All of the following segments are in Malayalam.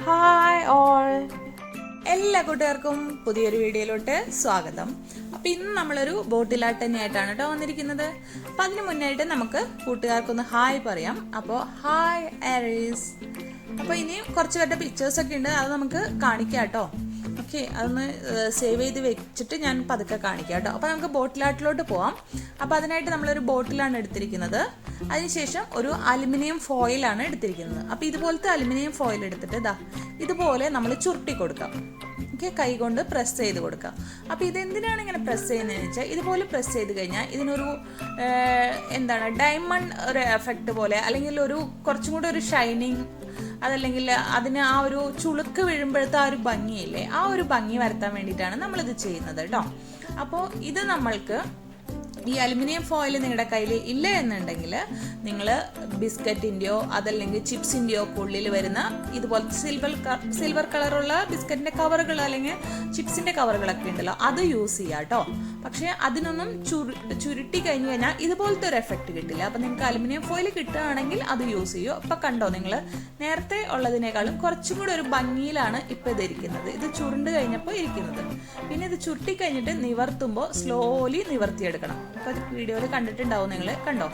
ഹായ് ഓൾ, എല്ലാ കൂട്ടുകാർക്കും പുതിയൊരു വീഡിയോയിലോട്ട് സ്വാഗതം. അപ്പോൾ ഇന്ന് നമ്മളൊരു ബോട്ടിലാട്ട് തന്നെയായിട്ടാണ് കേട്ടോ വന്നിരിക്കുന്നത്. അപ്പം അതിന് മുന്നായിട്ട് നമുക്ക് കൂട്ടുകാർക്കൊന്ന് ഹായ് പറയാം. അപ്പോൾ ഹായ് ആരീസ്. അപ്പോൾ ഇനി കുറച്ച് പേരുടെ പിക്ചേഴ്സൊക്കെ ഉണ്ട്, അത് നമുക്ക് കാണിക്കാം കേട്ടോ. ഓക്കെ, അതൊന്ന് സേവ് ചെയ്ത് വെച്ചിട്ട് ഞാൻ പതുക്കെ കാണിക്കാം കേട്ടോ. അപ്പോൾ നമുക്ക് ബോട്ടിലാട്ടിലോട്ട് പോവാം. അപ്പോൾ അതിനായിട്ട് നമ്മളൊരു ബോട്ടിലാണ് എടുത്തിരിക്കുന്നത്. അതിനുശേഷം ഒരു അലുമിനിയം ഫോയിലാണ് എടുത്തിരിക്കുന്നത്. അപ്പോൾ ഇതുപോലത്തെ അലുമിനിയം ഫോയിൽ എടുത്തിട്ട് ഇതുപോലെ നമ്മൾ ചുരുട്ടി കൊടുക്കാം. ഓക്കെ, കൈ കൊണ്ട് പ്രസ് ചെയ്ത് കൊടുക്കാം. അപ്പോൾ ഇതെന്തിനാണ് ഇങ്ങനെ പ്രസ് ചെയ്യുന്നതെന്ന് വെച്ചാൽ, ഇതുപോലെ പ്രസ് ചെയ്ത് കഴിഞ്ഞാൽ ഇതിനൊരു ഡയമണ്ട് ഒരു എഫക്റ്റ് പോലെ, അല്ലെങ്കിൽ ഒരു കുറച്ചും കൂടെ ഒരു ഷൈനിങ്, അതല്ലെങ്കിൽ അതിന് ആ ഒരു ചുളുക്ക് വീഴുമ്പോഴത്തെ ആ ഒരു ഭംഗിയില്ലേ, ആ ഒരു ഭംഗി വരുത്താൻ വേണ്ടിയിട്ടാണ് നമ്മളിത് ചെയ്യുന്നത് കേട്ടോ. അപ്പോൾ ഇത് നമ്മൾക്ക് ഈ അലുമിനിയം ഫോയിൽ നിങ്ങളുടെ കയ്യിൽ ഇല്ല എന്നുണ്ടെങ്കിൽ നിങ്ങൾ ബിസ്ക്കറ്റിൻ്റെയോ അതല്ലെങ്കിൽ ചിപ്സിൻ്റെയോ ഉള്ളിൽ വരുന്ന ഇതുപോലത്തെ സിൽവർ കളറുള്ള ബിസ്ക്കറ്റിൻ്റെ കവറുകൾ അല്ലെങ്കിൽ ചിപ്സിൻ്റെ കവറുകളൊക്കെ ഉണ്ടല്ലോ, അത് യൂസ് ചെയ്യാം കേട്ടോ. പക്ഷേ അതിനൊന്നും ചുരുട്ടി കഴിഞ്ഞ് കഴിഞ്ഞാൽ ഇതുപോലത്തെ ഒരു എഫക്റ്റ് കിട്ടില്ല. അപ്പം നിങ്ങൾക്ക് അലുമിനിയം ഫോയിൽ കിട്ടുകയാണെങ്കിൽ അത് യൂസ് ചെയ്യോ. അപ്പം കണ്ടോ, നിങ്ങൾ നേരത്തെ ഉള്ളതിനേക്കാളും കുറച്ചും കൂടെ ഒരു ഭംഗിയിലാണ് ഇപ്പോൾ ഇതിരിക്കുന്നത്. ഇത് ചുരുണ്ട് കഴിഞ്ഞപ്പോൾ ഇരിക്കുന്നത്. പിന്നെ ഇത് ചുരുട്ടി കഴിഞ്ഞിട്ട് നിവർത്തുമ്പോൾ സ്ലോലി നിവർത്തിയെടുക്കണം. ഇപ്പോൾ വീഡിയോയിൽ കണ്ടിട്ടുണ്ടാവും നിങ്ങൾ, കണ്ടോ.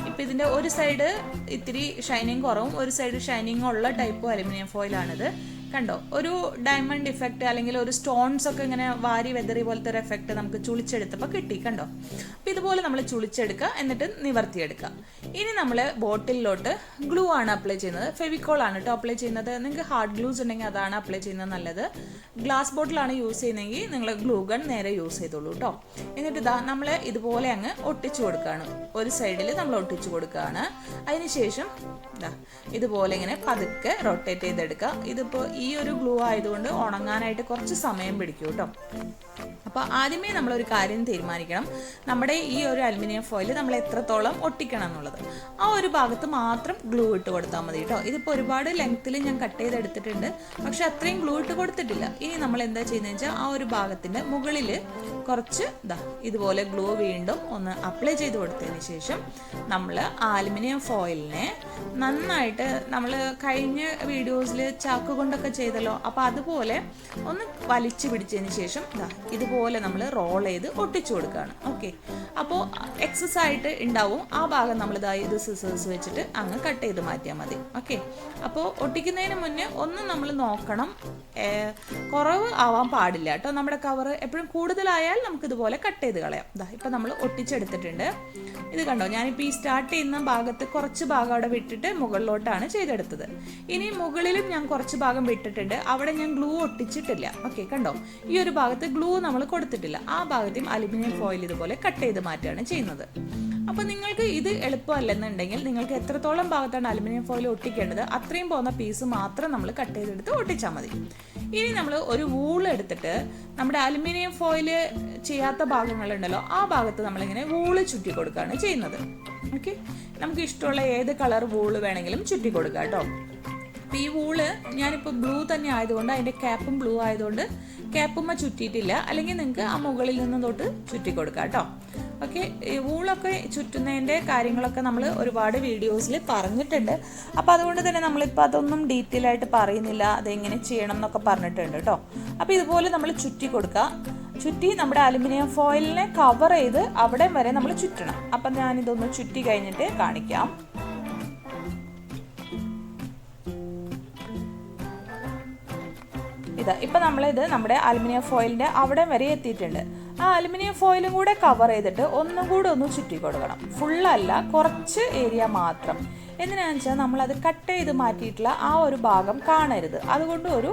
ഇപ്പം ഇതിൻ്റെ ഒരു സൈഡ് ഇത്തിരി ഷൈനിങ് കുറവും ഒരു സൈഡ് ഷൈനിങ് ഉള്ള ടൈപ്പ് അലുമിനിയം ഫോയിലാണിത്. കണ്ടോ, ഒരു ഡയമണ്ട് ഇഫക്റ്റ് അല്ലെങ്കിൽ ഒരു സ്റ്റോൺസ് ഒക്കെ ഇങ്ങനെ വാരി വെതറി പോലത്തെ ഒരു എഫക്റ്റ് നമുക്ക് ചുളിച്ചെടുത്തപ്പോൾ കിട്ടി. കണ്ടോ. അപ്പോൾ ഇതുപോലെ നമ്മൾ ചുളിച്ചെടുക്കുക, എന്നിട്ട് നിവർത്തിയെടുക്കുക. ഇനി നമ്മൾ ബോട്ടിലോട്ട് ഗ്ലൂ ആണ് അപ്ലൈ ചെയ്യുന്നത്. ഫെവിക്കോൾ ആണ് കേട്ടോ അപ്ലൈ ചെയ്യുന്നത്. നിങ്ങൾക്ക് ഹാർഡ് ഗ്ലൂസ് ഉണ്ടെങ്കിൽ അതാണ് അപ്ലൈ ചെയ്യുന്നത് നല്ലത്. ഗ്ലാസ് ബോട്ടിലാണ് യൂസ് ചെയ്യുന്നതെങ്കിൽ നിങ്ങൾ ഗ്ലൂ ഗൺ നേരെ യൂസ് ചെയ്തോളൂ കേട്ടോ. എന്നിട്ട് നമ്മൾ ഇതുപോലെ അങ്ങ് ഒട്ടിച്ചു കൊടുക്കുകയാണ്. ഒരു സൈഡിൽ നമ്മൾ ഒട്ടിച്ചു കൊടുക്കുകയാണ്. അതിനുശേഷം ഇതുപോലെ ഇങ്ങനെ പതുക്കെ റൊട്ടേറ്റ് ചെയ്തെടുക്കുക. ഇതിപ്പോൾ ഈ ഒരു ഗ്ലൂ ആയതുകൊണ്ട് ഉണങ്ങാനായിട്ട് കുറച്ച് സമയം പിടിക്കും കേട്ടോ. അപ്പോൾ ആദ്യമേ നമ്മളൊരു കാര്യം തീരുമാനിക്കണം, നമ്മുടെ ഈ ഒരു അലുമിനിയം ഫോയിൽ നമ്മൾ എത്രത്തോളം ഒട്ടിക്കണം എന്നുള്ളത്. ആ ഒരു ഭാഗത്ത് മാത്രം ഗ്ലൂ ഇട്ട് കൊടുത്താൽ മതി കേട്ടോ. ഇതിപ്പോൾ ഒരുപാട് ലെങ്ത്തിൽ ഞാൻ കട്ട് ചെയ്തെടുത്തിട്ടുണ്ട്, പക്ഷെ അത്രയും ഗ്ലൂ ഇട്ട് കൊടുത്തിട്ടില്ല. ഇനി നമ്മൾ എന്താ ചെയ്യുന്നത് വെച്ചാൽ, ആ ഒരു ഭാഗത്തിൻ്റെ മുകളിൽ കുറച്ച് ഇതുപോലെ ഗ്ലൂ വീണ്ടും ഒന്ന് അപ്ലൈ ചെയ്ത് കൊടുത്തതിന് ശേഷം നമ്മൾ ആ അലുമിനിയം ഫോയിലിനെ നന്നായിട്ട്, നമ്മൾ കഴിഞ്ഞ വീഡിയോസിൽ ചാക്ക് കൊണ്ടൊക്കെ ചെയ്തല്ലോ, അപ്പോൾ അതുപോലെ ഒന്ന് വലിച്ചു പിടിച്ചതിന് ശേഷം ഇതുപോലെ നമ്മൾ റോൾ ചെയ്ത് ഒട്ടിച്ചു കൊടുക്കുകയാണ്. ഓക്കെ, അപ്പോൾ എക്സസ് ആയിട്ട് ഉണ്ടാവും ആ ഭാഗം നമ്മൾ ഇത് സിസേഴ്സ് വെച്ചിട്ട് അങ്ങ് കട്ട് ചെയ്ത് മാറ്റിയാൽ മതി. ഓക്കെ, അപ്പോൾ ഒട്ടിക്കുന്നതിന് മുന്നേ ഒന്ന് നമ്മൾ നോക്കണം, കുറവ് ആവാൻ പാടില്ല കേട്ടോ. നമ്മുടെ കവർ എപ്പോഴും കൂടുതലായാൽ നമുക്കിതുപോലെ കട്ട് ചെയ്ത് കളയാം. ഇപ്പം നമ്മൾ ഒട്ടിച്ചെടുത്തിട്ടുണ്ട്. ഇത് കണ്ടോ, ഞാനിപ്പോൾ ഈ സ്റ്റാർട്ട് ചെയ്യുന്ന ഭാഗത്ത് കുറച്ച് ഭാഗം അവിടെ വിട്ടിട്ട് മുകളിലോട്ടാണ് ചെയ്തെടുത്തത്. ഇനി മുകളിലും ഞാൻ കുറച്ച് ഭാഗം വിട്ടിട്ടുണ്ട്, അവിടെ ഞാൻ ഗ്ലൂ ഒട്ടിച്ചിട്ടില്ല. ഓക്കെ, കണ്ടോ, ഈ ഒരു ഭാഗത്ത് ഗ്ലൂ നമ്മൾ കൊടുത്തിട്ടില്ല. ആ ഭാഗത്തും അലുമിനിയം ഫോയിൽ ഇതുപോലെ കട്ട് ചെയ്ത് മാറ്റുകയാണ് ചെയ്യുന്നത്. അപ്പോൾ നിങ്ങൾക്ക് ഇത് എളുപ്പമല്ലെന്നുണ്ടെങ്കിൽ നിങ്ങൾക്ക് എത്രത്തോളം ഭാഗത്താണ് അലുമിനിയം ഫോയിൽ ഒട്ടിക്കേണ്ടത് അത്രയും പോകുന്ന പീസ് മാത്രം നമ്മൾ കട്ട് ചെയ്തെടുത്ത് ഒട്ടിച്ചാൽ മതി. ഇനി നമ്മൾ ഒരു വൂൾ എടുത്തിട്ട് നമ്മുടെ അലുമിനിയം ഫോയിൽ ചെയ്യാത്ത ഭാഗങ്ങളുണ്ടല്ലോ, ആ ഭാഗത്ത് നമ്മളിങ്ങനെ വൂള് ചുറ്റി കൊടുക്കുകയാണ് ചെയ്യുന്നത്. ഓക്കെ, നമുക്ക് ഇഷ്ടമുള്ള ഏത് കളർ വൂള് വേണമെങ്കിലും ചുറ്റി കൊടുക്കുക കേട്ടോ. അപ്പോൾ ഈ വൂള് ഞാനിപ്പോൾ ബ്ലൂ തന്നെ ആയതുകൊണ്ട്, അതിൻ്റെ ക്യാപ്പും ബ്ലൂ ആയതുകൊണ്ട് ക്യാപ്പുമ്മ ചുറ്റിയിട്ടില്ല, അല്ലെങ്കിൽ നിങ്ങൾക്ക് ആ മുകളിൽ നിന്ന് തൊട്ട് ചുറ്റി കൊടുക്കാം കേട്ടോ. ഓക്കെ, ഈ വൂളൊക്കെ ചുറ്റുന്നതിൻ്റെ കാര്യങ്ങളൊക്കെ നമ്മൾ ഒരുപാട് വീഡിയോസിൽ പറഞ്ഞിട്ടുണ്ട്. അപ്പോൾ അതുകൊണ്ട് തന്നെ നമ്മളിപ്പോൾ അതൊന്നും ഡീറ്റെയിൽ ആയിട്ട് പറയുന്നില്ല, അതെങ്ങനെ ചെയ്യണം എന്നൊക്കെ പറഞ്ഞിട്ടുണ്ട് കേട്ടോ. അപ്പോൾ ഇതുപോലെ നമ്മൾ ചുറ്റി കൊടുക്കുക. ചുറ്റി നമ്മുടെ അലുമിനിയം ഫോയിലിനെ കവർ ചെയ്ത് അവിടെ വരെ നമ്മൾ ചുറ്റണം. അപ്പം ഞാനിതൊന്ന് ചുറ്റി കഴിഞ്ഞിട്ട് കാണിക്കാം. ഇപ്പം നമ്മളിത് നമ്മുടെ അലുമിനിയം ഫോയിലിൻ്റെ അവിടെ വരെ എത്തിയിട്ടുണ്ട്. ആ അലുമിനിയം ഫോയിലും കൂടെ കവർ ചെയ്തിട്ട് ഒന്നും കൂടെ ഒന്ന് ചുറ്റി കൊടുക്കണം. ഫുള്ളല്ല, കുറച്ച് ഏരിയ മാത്രം. എന്തിനാണെന്ന് വെച്ചാൽ നമ്മളത് കട്ട് ചെയ്ത് മാറ്റിയിട്ടുള്ള ആ ഒരു ഭാഗം കാണരുത്. അതുകൊണ്ട് ഒരു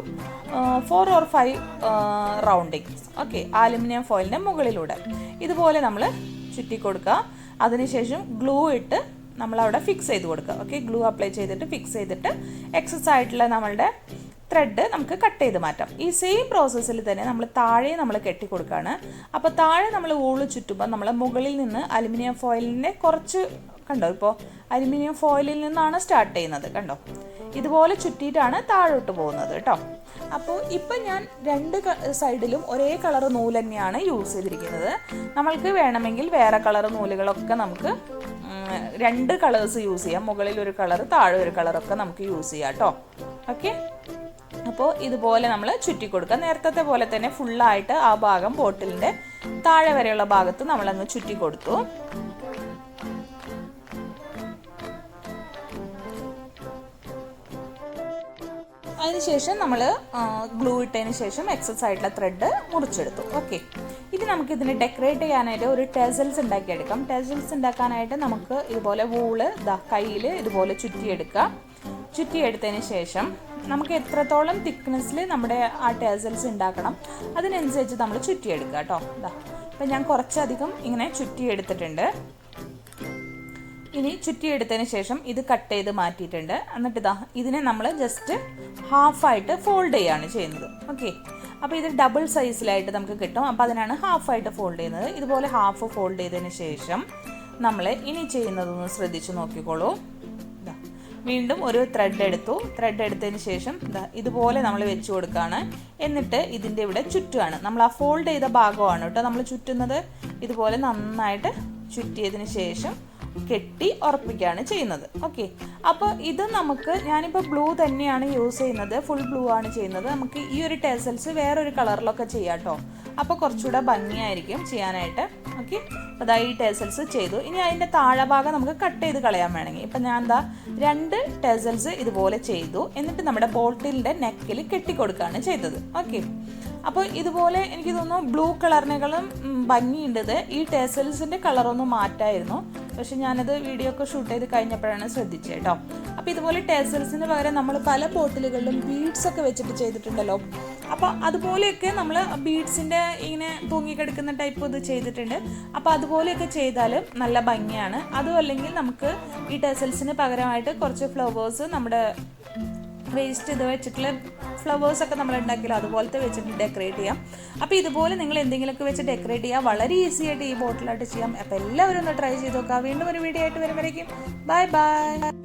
4 or 5 റൗണ്ടിങ്സ്. ഓക്കെ, അലുമിനിയം ഫോയിലിൻ്റെ മുകളിലൂടെ ഇതുപോലെ നമ്മൾ ചുറ്റി കൊടുക്കുക. അതിനുശേഷം ഗ്ലൂ ഇട്ട് നമ്മളവിടെ ഫിക്സ് ചെയ്ത് കൊടുക്കുക. ഓക്കെ, ഗ്ലൂ അപ്ലൈ ചെയ്തിട്ട് ഫിക്സ് ചെയ്തിട്ട് എക്സസ് ആയിട്ടുള്ള നമ്മളുടെ ത്രെഡ് നമുക്ക് കട്ട് ചെയ്ത് മാറ്റാം. ഈ സെയിം പ്രോസസ്സിൽ തന്നെ നമ്മൾ താഴെ നമ്മൾ കെട്ടി കൊടുക്കുകയാണ്. അപ്പോൾ താഴെ നമ്മൾ വൂള് ചുറ്റുമ്പോൾ നമ്മൾ മുകളിൽ നിന്ന് അലുമിനിയം ഫോയിലിൻ്റെ കുറച്ച്, കണ്ടോ, ഇപ്പോൾ അലുമിനിയം ഫോയിലിൽ നിന്നാണ് സ്റ്റാർട്ട് ചെയ്യുന്നത്. കണ്ടോ, ഇതുപോലെ ചുറ്റിയിട്ടാണ് താഴോട്ട് പോകുന്നത് കേട്ടോ. അപ്പോൾ ഇപ്പം ഞാൻ രണ്ട് സൈഡിലും ഒരേ കളർ നൂല് തന്നെയാണ് യൂസ് ചെയ്തിരിക്കുന്നത്. നമ്മൾക്ക് വേണമെങ്കിൽ വേറെ കളർ നൂലുകളൊക്കെ നമുക്ക് രണ്ട് കളേഴ്സ് യൂസ് ചെയ്യാം. മുകളിൽ ഒരു കളർ, താഴെ ഒരു കളറൊക്കെ നമുക്ക് യൂസ് ചെയ്യാം കേട്ടോ. ഓക്കെ, അപ്പോൾ ഇതുപോലെ നമ്മൾ ചുറ്റി കൊടുക്കുക. നേരത്തെ പോലെ തന്നെ ഫുള്ളായിട്ട് ആ ഭാഗം ബോട്ടിലിൻ്റെ താഴെ വരെയുള്ള ഭാഗത്ത് നമ്മളങ്ങ് ചുറ്റി കൊടുത്തു. അതിനുശേഷം നമ്മൾ ഗ്ലൂ ഇട്ടതിന് ശേഷം എക്സസ് ആയിട്ടുള്ള ത്രെഡ് മുറിച്ചെടുത്തു. ഓക്കെ, ഇനി നമുക്ക് ഇതിനെ ഡെക്കറേറ്റ് ചെയ്യാനായിട്ട് ഒരു ടെസൽസ് ഉണ്ടാക്കിയെടുക്കാം. ടെസൽസ് ഉണ്ടാക്കാനായിട്ട് നമുക്ക് ഇതുപോലെ വൂള് കയ്യിൽ ഇതുപോലെ ചുറ്റിയെടുക്കാം. ചുറ്റിയെടുത്തതിന് ശേഷം നമുക്ക് എത്രത്തോളം തിക്നെസ്സിൽ നമ്മുടെ ആ ടെസൽസ് ഉണ്ടാക്കണം അതിനനുസരിച്ച് നമ്മൾ ചുറ്റിയെടുക്കുക കേട്ടോ. അപ്പം ഞാൻ കുറച്ചധികം ഇങ്ങനെ ചുറ്റിയെടുത്തിട്ടുണ്ട്. ഇനി ചുറ്റിയെടുത്തതിന് ശേഷം ഇത് കട്ട് ചെയ്ത് മാറ്റിയിട്ടുണ്ട്. എന്നിട്ട് ഇതിനെ നമ്മൾ ജസ്റ്റ് ഹാഫായിട്ട് ഫോൾഡ് ചെയ്യുകയാണ് ചെയ്യുന്നത്. ഓക്കെ, അപ്പോൾ ഇത് ഡബിൾ സൈസിലായിട്ട് നമുക്ക് കിട്ടും. അപ്പോൾ അതിനാണ് ഹാഫായിട്ട് ഫോൾഡ് ചെയ്യുന്നത്. ഇതുപോലെ ഹാഫ് ഫോൾഡ് ചെയ്തതിന് ശേഷം നമ്മൾ ഇനി ചെയ്യുന്നതൊന്ന് ശ്രദ്ധിച്ച് നോക്കിക്കോളൂ. വീണ്ടും ഒരു ത്രെഡ് എടുത്തതിന് ശേഷം ഇതുപോലെ നമ്മൾ വെച്ച് കൊടുക്കുകയാണ്. എന്നിട്ട് ഇതിൻ്റെ ഇവിടെ ചുറ്റുകയാണ്. നമ്മൾ ആ ഫോൾഡ് ചെയ്ത ഭാഗമാണ് കേട്ടോ നമ്മൾ ചുറ്റുന്നത്. ഇതുപോലെ നന്നായിട്ട് ചുറ്റിയതിന് ശേഷം കെട്ടി ഉറപ്പിക്കുകയാണ് ചെയ്യുന്നത്. ഓക്കെ, അപ്പോൾ ഇത് നമുക്ക് ഞാനിപ്പോൾ ബ്ലൂ തന്നെയാണ് യൂസ് ചെയ്യുന്നത്, ഫുൾ ബ്ലൂ ആണ് ചെയ്യുന്നത്. നമുക്ക് ഈ ഒരു ടെസൽസ് വേറൊരു കളറിലൊക്കെ ചെയ്യാം കേട്ടോ. അപ്പോൾ കുറച്ചുകൂടെ ഭംഗിയായിരിക്കും ചെയ്യാനായിട്ട്. ഓക്കെ, അപ്പോൾ ഈ ടെസൽസ് ചെയ്തു. ഇനി അതിൻ്റെ താഴെ ഭാഗം നമുക്ക് കട്ട് ചെയ്ത് കളയാൻ വേണമെങ്കിൽ ഇപ്പം ഞാൻ 2 ടെസൽസ് ഇതുപോലെ ചെയ്തു. എന്നിട്ട് നമ്മുടെ ബോട്ടിലിൻ്റെ നെക്കിൽ കെട്ടിക്കൊടുക്കുകയാണ് ചെയ്തത്. ഓക്കെ, അപ്പോൾ ഇതുപോലെ എനിക്ക് തോന്നുന്നു ബ്ലൂ കളറിനേക്കാളും ഭംഗിയുണ്ടത്. ഈ ടെസൽസിൻ്റെ കളറൊന്ന് മാറ്റായിരുന്നു, പക്ഷെ ഞാനത് വീഡിയോ ഒക്കെ ഷൂട്ട് ചെയ്ത് കഴിഞ്ഞപ്പോഴാണ് ശ്രദ്ധിച്ചത് കേട്ടോ. അപ്പോൾ ഇതുപോലെ ടെസൽസിന് പകരം നമ്മൾ പല ബോട്ടിലുകളിലും ബീഡ്സ് ഒക്കെ വെച്ചിട്ട് ചെയ്തിട്ടുണ്ടല്ലോ. അപ്പോൾ അതുപോലെയൊക്കെ നമ്മൾ ബീഡ്സിൻ്റെ ഇങ്ങനെ തൂങ്ങിക്കിടക്കുന്ന ടൈപ്പ് ഇത് ചെയ്തിട്ടുണ്ട്. അപ്പോൾ അതുപോലെയൊക്കെ ചെയ്താൽ നല്ല ഭംഗിയാണ്. അതും അല്ലെങ്കിൽ നമുക്ക് ഈ ടെസൽസിന് പകരമായിട്ട് കുറച്ച് ഫ്ലവേഴ്സ് നമ്മുടെ വേസ്റ്റ് ഇത് വെച്ചിട്ടുള്ള ഫ്ലവേഴ്സൊക്കെ നമ്മൾ ഉണ്ടാക്കിയല്ലോ അതുപോലത്തെ വെച്ചിട്ട് ഡെക്കറേറ്റ് ചെയ്യാം. അപ്പോൾ ഇതുപോലെ നിങ്ങൾ എന്തെങ്കിലുമൊക്കെ വെച്ച് ഡെക്കറേറ്റ് ചെയ്യുക. വളരെ ഈസി ആയിട്ട് ഈ ബോട്ടിലായിട്ട് ചെയ്യാം. അപ്പോൾ എല്ലാവരും ഒന്ന് ട്രൈ ചെയ്ത് നോക്കുക. വീണ്ടും ഒരു വീഡിയോ ആയിട്ട് വരുമ്പോഴേക്കും ബൈ ബൈ.